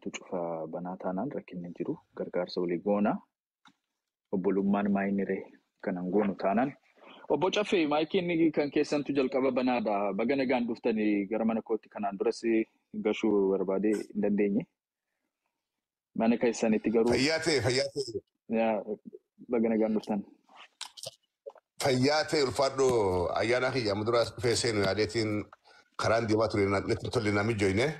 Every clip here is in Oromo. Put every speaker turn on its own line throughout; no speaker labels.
Manatu cufa banatanan rakkinni jiru gargaarsa walii goona. Obbolummaan maayiniree kanan goonu taanan. Obbo Caffee maayikiin kan keessantu jalqaba banaadha. Baga nagaan dhuftanii gara mana kootti kanaan duras gashuu barbaadee hin dandeenye. Mana keessanitti garuu.
Fayyaatee.
Baga nagaan dhuftan.
Fayyaatee ulfaadhoo ayyaana kiyya muduraa dhufee seenu yaadeetiin karaan deemaa ture natti tolle nami jooyne.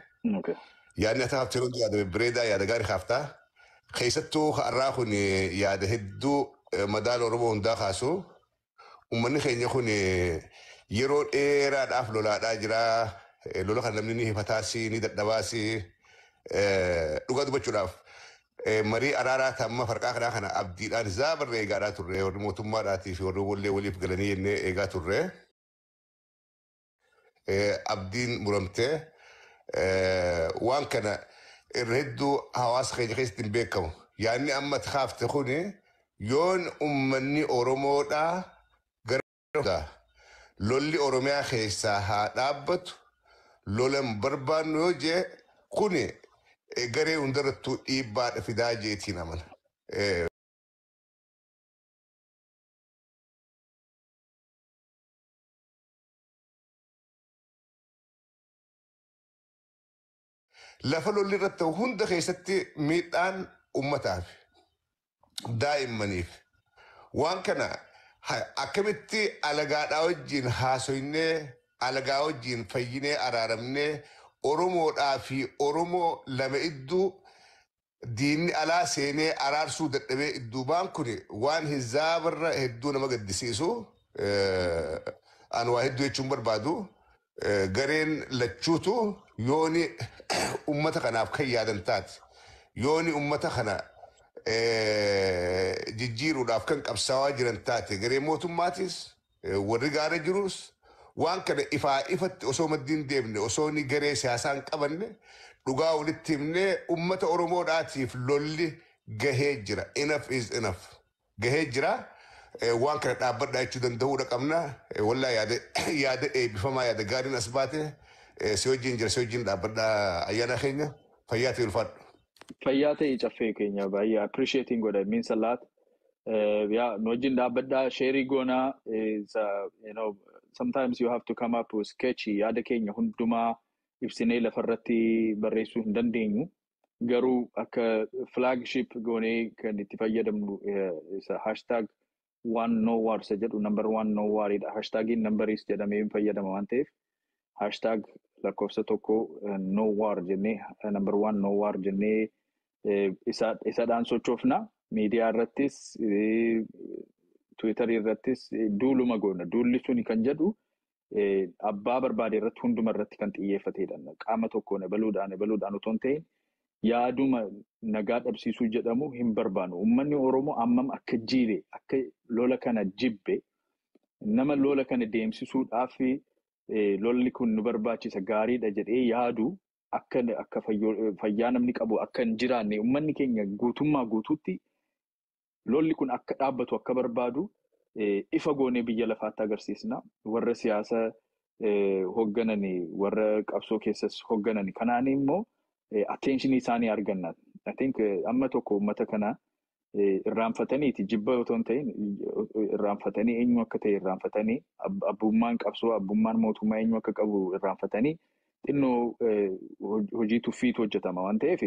Yaadni ati hafte hundi yaada bireedaa yaada gaarii haaftaa. Keessattuu har'aa kun yaada hedduu madaala Oromoo hundaa kaasu. Uummanni keenya kun yeroo dheeraadhaaf lolaadhaa jira. Lola kan namni ni hifataasi ni dadhabaasi. Dhugaa dubbachuudhaaf marii araaraa tamma farqaa kanaa kana abdiidhaan zaabarree eegaadhaa turre. Warri mootummaadhaatii fi warri wallee waliif galanii jennee eegaa turre. Abdiin muramtee waan kana irra hedduu hawaasa keenya keessatti hin beekamu. Yaadni amma haafte kun yoon uummanni Oromoodhaa lolli Oromiyaa keessaa haa dhaabbatu lolan barbaannu yoo jee kun garee hundarrattuu dhiibbaadha fidaa jeetiin amana. Lafa lolli irratti hunda keessatti miidhaan uummataaf daa'immaniif waan kana akkamitti alagaadhaa wajjin haasoynee alagaa wajjin fayyinee araaramnee Oromoodhaa fi Oromoo lama idduu diinni alaa seenee araarsuu dadhabee idduubaan kun waan hizaabarra hedduu nama gaddisiisu an waa hedduu jechuun barbaadu gareen lachuutu yooni ummata kanaaf kan yaadan taate yooni ummata kana jijjiiruudhaaf kan qabsaawaa jiran taate garee mootummaatis warri gaara jirus waan kana ifaa ifatti osoo maddiin deemne osoo ni garee siyaasaan qabanne dhugaa walitti himnee ummata Oromoodhaatiif lolli gahee jira. Enough is enough. Gahee jira. Waan kana dhaabbadhaa jechuu danda'uudha qabna. Wallaa yaada eebbifamaa yaada gaariin as baate si wajjin jira si wajjin dhaabbadhaa ayyaana keenya fayyaa ta'e ulfaadhu.
Fayyaa ta'e Caffee keenya baay'ee appreciating godha. It means a lot. Nu wajjin dhaabbadhaa sharing goona is sometimes you have to come up with sketchy yaada keenya hundumaa ibsinee lafarratti barreessuu hin dandeenyu. Garuu akka flagship goonee kan itti fayyadamnu hashtag one no war isa jedhu number one no war idha. Hashtagiin numberiis jedhamee fayyadama waan ta'eef hashtag lakkoofsa tokko no war jennee number one no war jennee isadhaan sochoofna. Miidiyaa irrattis Twitter irrattis duuluma goona. Duulli suni kan jedhu abbaa barbaade irratti hunduma irratti kan xiyyeeffateedha. Qaama tokkoon baluudhaan otoo hin ta'in yaaduma nagaa dhabsiisuu jedhamu hin barbaanu. Uummanni Oromoo ammam akka jiire akka lola kana jibbe nama lola kana deemsisuudhaaf lolli kun nu barbaachisa gaariidha jedhee yaadu akka fayyaa namni qabu akka hin jiraanne uummanni keenya guutummaa guutuutti lolli kun akka dhaabbatu akka barbaadu ifa goonee biyya lafaatti agarsiisna. Warra siyaasa hooggananii warra qabsoo keessas hooggananii kanaan immoo attention isaanii arganna. I think amma tokko uummata kana irraanfataniiti jibba otoo hin ta'in irraanfatanii eenyu akka ta'e irraanfatanii abbummaan qabsoo abbummaan mootummaa eenyu akka qabu irraanfatanii xinnoo hojii tuffiitu hojjetama waan ta'eef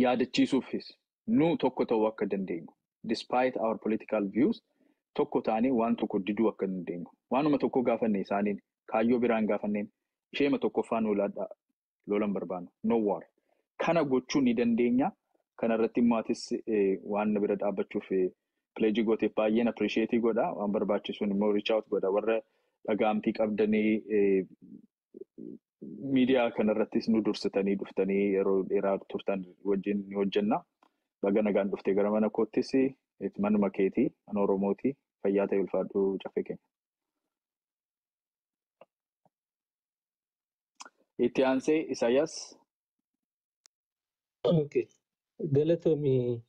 yaadachiisuufis nu tokko ta'uu akka dandeenyu. Despite our political views, tokko taanee waan tokko diduu akka dandeenyu. Waanuma tokko gaafanne isaaniin kaayyoo biraan gaafanneen isheema tokkoffaan olaadhaa lolan barbaannu. No war. Kana gochuu ni dandeenya. Kana irratti immoo atis waan na bira dhaabbachuuf pledge gooteef baay'een appreciate godha. Waan barbaachisuun immoo reach out godha. Warra dhagaamtii qabdanii miidiyaa kanarrattis nu dursitanii dhuftanii yeroo dheeraa turtan wajjin ni hojjenna. Baga nagaan dhuftee gara mana koottis manuma keetii mana Oromooti fayyaa ta'e ulfaadhu Caffee keenya. Itti aansee Isaayyaas.
Okay. Galatoomii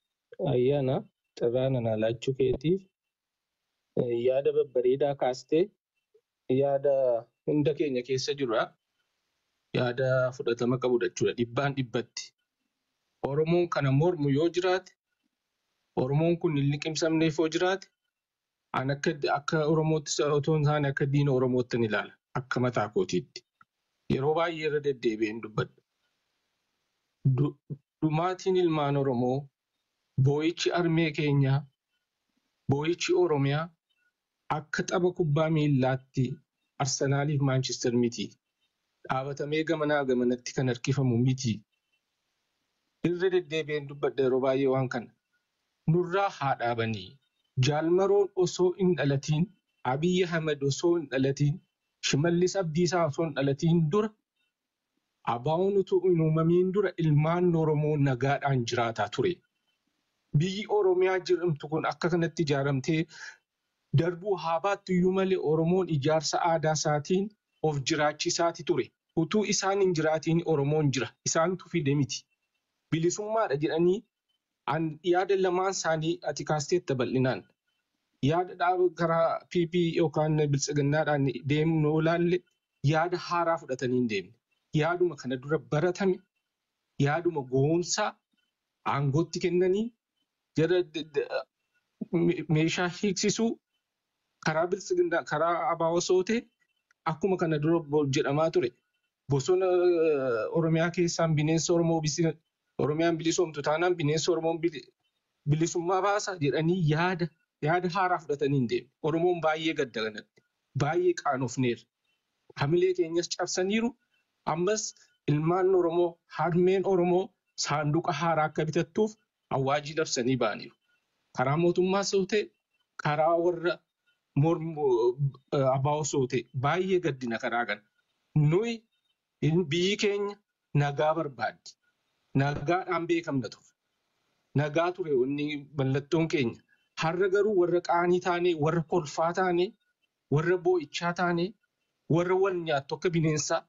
ayyaana carraa nana laachuu keetiif yaada babbareedaa kaastee yaada hunda keenya keessa jira. Yaada fudhatama qabudha jechuudha. Dhibbaan dhibbatti. Oromoon kana mormu yoo jiraate Oromoon kun hin liqimsamneef yoo jiraate an akka Oromootti otoo hin taane akka diina Oromootti ni ilaala akka mataa kootiitti. Yeroo baay'ee irra deddeebi'een dubbadha. Dhumaatiin ilmaan Oromoo boo'ichi armee keenyaa boo'ichi Oromiyaa akka tapha kubbaa miillaatti Arsenaaliif Maanchister miti. Dhaabatamee gamanaa gamanatti kan harkifamu miti. Irra deddeebi'een dubbadha yeroo baay'ee waan kana. Nurraa haa dhaabanii. Jaalmaroon osoo hin dhalatiin, Abiyyi Ahmed osoo hin dhalatiin, Shimallis Abdiisaa osoo hin dhalatiin dura, Abaawwan utuu hin uumamiin dura ilmaan Oromoo nagaadhaan jiraataa ture. Biyyi Oromiyaa jedhamtu kun akka kanatti ijaaramtee darbuu haa baattu iyyuu malee Oromoon ijaarsa aadaa isaatiin of jiraachisaati ture. Utuu isaan hin jiraatiin Oromoon jira. Isaantu fide miti. Bilisummaadha jedhanii yaada lamaan isaanii ati kaasteetta bal'inaan. Yaada dhaaba karaa PP yookaan biltsiginnaadhaan deemnu ilaalle yaada haaraa fudhatanii hin deemne. Yaaduma kana dura baratame, yaaduma goonsaa aangootti kennanii jara meeshaa hiiksisuu karaa biltsiginnaa karaa abaawoo sootee akkuma kana dura jedhamaa ture. Bosona Oromiyaa keessaan bineensa Oromoo Oromiyaan bilisoomtu taanaan bineensa Oromoon bilisummaa baasa jedhanii yaada haaraa fudhatanii hin deemne. Oromoon baay'ee gadda kanatti. Baay'ee qaanofneera. Hamilee keenyas cabsaniiru. Ammas ilmaan Oromoo, harmeen Oromoo saanduqa haaraa akka bitattuuf awwaajii labsanii ba'aniiru. Karaa mootummaas yoo ta'e, karaa warra abaawoo sootee baay'ee gaddina karaa kana. Nuyi biyyi keenya nagaa barbaaddi. Nagaadhaan beekamna ture. Nagaa ture wanni mallattoon keenya. Har'a garuu warra qaanii taanee, warra kolfaa taanee, warra boo'ichaa taanee, warra wal nyaattu akka bineensaa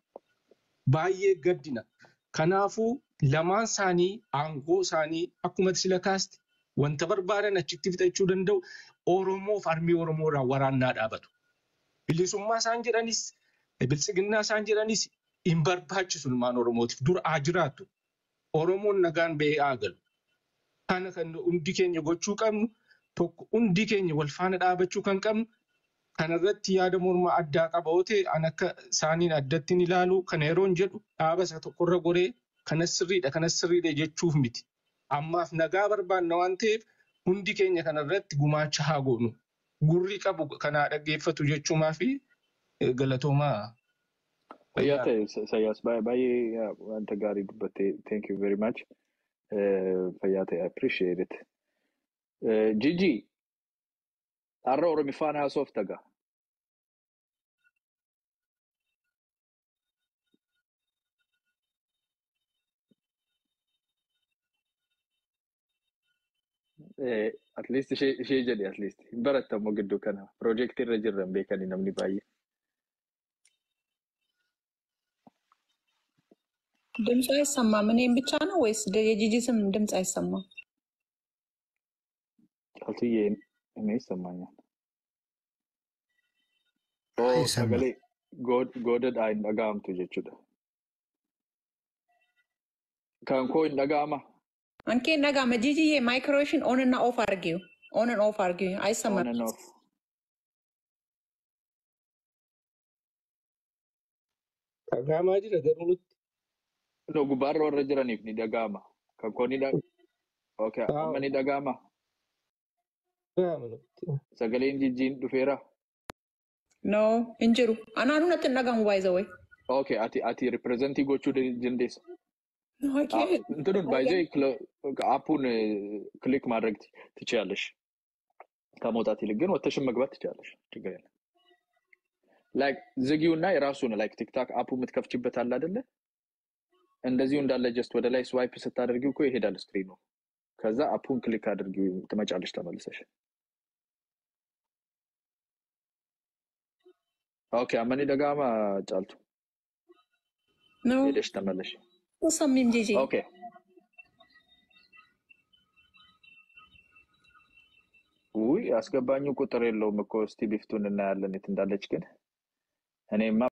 baay'ee gaddina. Kanaafuu lamaan isaanii aangoo isaanii akkuma sila kaaste wanta barbaadan achitti fixachuu danda'u Oromoof armii Oromoorraa waraannaa dhaabatu. Bilisummaa isaan jedhanis, biltsiginnaa isaan jedhanis hin barbaachisu ilmaan Oromootiif dura haa jiraattu. Oromoon nagaan ba'ee haa galu. Kana kan hundi keenya gochuu qabnu tokko hundi keenya wal faana dhaabachuu kan qabnu kanarratti yaada mormaa addaa qaba yoo ta'e an akka isaaniin addatti ni ilaalu kana yeroon jedhu dhaaba isa tokkorra goree kanas sirriidha jechuuf miti. Ammaaf nagaa barbaanna waan ta'eef hundi keenya kanarratti gumaacha haa goonu. Gurri qabu kanaa dhaggeeffatu jechuumaa fi galatoomaa.
Fayyaa ta'e Sayyaas baay'ee wanta gaarii dubbatte. Thank you very much. Fayyaa ta'e I appreciate it. Gigi har'a Oromiffaan haasofta gaa. At least ishee jedhe at least hin barattamu gidduu kana project irra jirran beekanii namni baay'ee.
ድምፁ አይሰማም። እኔም ብቻ ነው ወይስ የጂጂ ስም ድምፅ አይሰማም?
ጫልቱዬ እኔ ይሰማኛል። Sagalee godhadhaa hin dhaga'amtu jechuudha. Kan koo hin dhaga'ama.
Anke hin dhaga'ama. Jijiyyee maayikirooshii on and off argiu. On and off argiu. Ayisama.
On and off.
Dhaga'amaa jira garuu nutti.
No gubbaarra warra jiraniif ni dhaga'ama. Kan koo ni dhaga'ama. Okay, amma ni dhaga'ama. Sagaleen jijjiin dhufeera.
No, injiru. Anaanu natti hin dhagahamu by the way.
Okay, ati representii gochuu dandeessa.
No, I can't.
እንትኑን ባይዘይ አፑን ክሊክ ማድረግ ትችያለሽ። ከመውጣት ይልቅ ግን ወተሽን መግባት ትችያለሽ። ችግር የለም። ላይክ ዝጊውና የራሱን ላይክ ቲክታክ አፑ የምትከፍችበት አለ አይደለ? እንደዚሁ እንዳለ ጀስት ወደ ላይ ስዋይፕ ስታደርጊው እኮ ይሄዳል ስክሪኑ። ከዛ አፑን ክሊክ አድርጊው ትመጫለሽ ተመልሰሽ። ኦኬ አመኒ ደጋማ ጫልቱ
No.
ሄደሽ ተመለሽ።
Usamim Gigi.
Okay. ውይ አስገባኙ ቁጥር የለውም እኮ እስቲ ቢፍቱን እናያለን የት እንዳለች ግን እኔማ